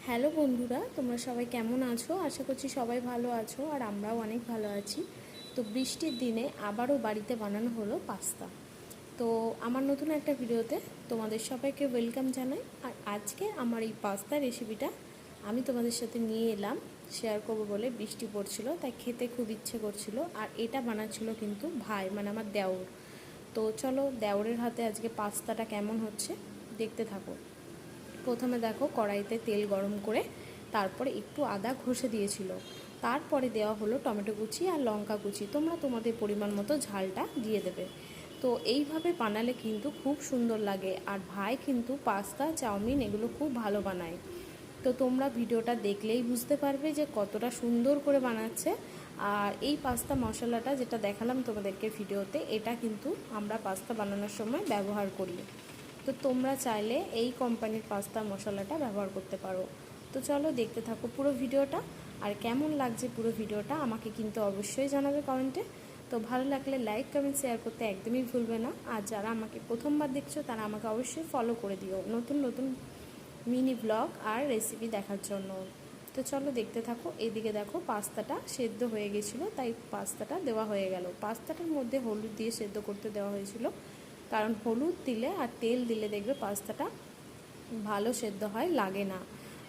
Hello বন্ধুরা, তোমরা সবাই কেমন আছো? আশা করছি সবাই ভালো আছো আর আমরাও অনেক ভালো আছি। তো বৃষ্টির দিনে আবারও বাড়িতে বানানো হলো পাস্তা। তো আমার নতুন একটা ভিডিওতে তোমাদের সবাইকে ওয়েলকাম জানাই। আর আজকে আমার এই পাস্তা রেসিপিটা আমি তোমাদের সাথে নিয়ে এলাম, শেয়ার করবো বলে। বৃষ্টি পড়ছিল তাই খেতে খুব ইচ্ছে করছিল। আর এটা বানাচ্ছিল কিন্তু ভাই, মানে আমার দেওর। তো চলো দেওরের হাতে আজকে পাস্তাটা কেমন হচ্ছে দেখতে থাকো। প্রথমে দেখো কড়াইতে তেল গরম করে তারপরে একটু আদা ঘষে দিয়েছিল, তারপরে দেওয়া হলো টমেটো কুচি আর লঙ্কা কুচি। তোমরা তোমাদের পরিমাণ মতো ঝালটা দিয়ে দেবে। তো এইভাবে বানালে কিন্তু খুব সুন্দর লাগে। আর ভাই কিন্তু পাস্তা চাউমিন এগুলো খুব ভালো বানায়। তো তোমরা ভিডিওটা দেখলেই বুঝতে পারবে যে কতটা সুন্দর করে বানাচ্ছে। আর এই পাস্তা মশলাটা যেটা দেখালাম তোমাদেরকে ভিডিওতে, এটা কিন্তু আমরা পাস্তা বানানোর সময় ব্যবহার করি। তো তোমরা চাইলে এই কোম্পানির পাস্তা মশলাটা ব্যবহার করতে পারো। তো চলো দেখতে থাকো পুরো ভিডিওটা। আর কেমন লাগছে পুরো ভিডিওটা আমাকে কিন্তু অবশ্যই জানাবে কমেন্টে। তো ভালো লাগলে লাইক কমেন্ট শেয়ার করতে একদমই ভুলবে না। আর যারা আমাকে প্রথমবার দেখছো তারা আমাকে অবশ্যই ফলো করে দিও নতুন নতুন মিনি ব্লগ আর রেসিপি দেখার জন্য। তো চলো দেখতে থাকো। এইদিকে দেখো পাস্তাটা সেদ্ধ হয়ে গেছিলো, তাই পাস্তাটা দেওয়া হয়ে গেল। পাস্তাটার মধ্যে হলুদ দিয়ে সেদ্ধ করতে দেওয়া হয়েছিল, কারণ হলুদ দিলে আর তেল দিলে দেখবে পাস্তাটা ভালো সেদ্ধ হয়, লাগে না।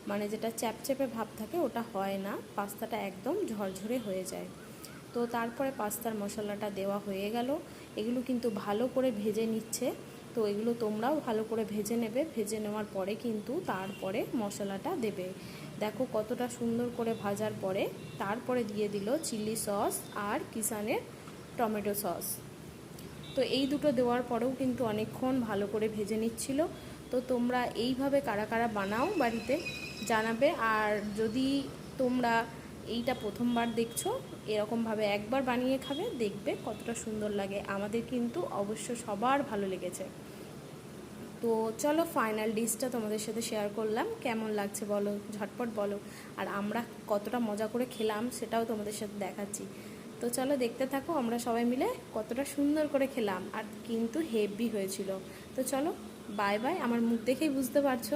মানে যেটা চ্যাপচ্যাপে ভাব থাকে ওটা হয় না, পাস্তাটা একদম ঝরঝরে হয়ে যায়। তো তারপরে পাস্তার মশলাটা দেওয়া হয়ে গেল। এগুলো কিন্তু ভালো করে ভেজে নিচ্ছে। তো এগুলো তোমরাও ভালো করে ভেজে নেবে। ভেজে নেওয়ার পরে কিন্তু তারপরে মশলাটা দেবে। দেখো কতটা সুন্দর করে ভাজার পরে তারপরে দিয়ে দিল চিলি সস আর কিষানের টমেটো সস। তো এই দুটো দেওয়ার পরেও কিন্তু অনেকক্ষণ ভালো করে ভেজে নিচ্ছিল। তো তোমরা এইভাবে কারা কারা বানাও বাড়িতে জানাবে। আর যদি তোমরা এইটা প্রথমবার দেখছো, এরকমভাবে একবার বানিয়ে খাবে, দেখবে কতটা সুন্দর লাগে। আমাদের কিন্তু অবশ্য সবার ভালো লেগেছে। তো চলো ফাইনাল ডিশটা তোমাদের সাথে শেয়ার করলাম। কেমন লাগছে বলো, ঝটপট বলো। আর আমরা কতটা মজা করে খেলাম সেটাও তোমাদের সাথে দেখাচ্ছি। তো চলো দেখতে থাকো আমরা সবাই মিলে কতটা সুন্দর করে খেলাম। আর কিন্তু হেভি হয়েছিল। তো চলো বাই বাই। আমার মুখ দেখেই বুঝতে পারছো।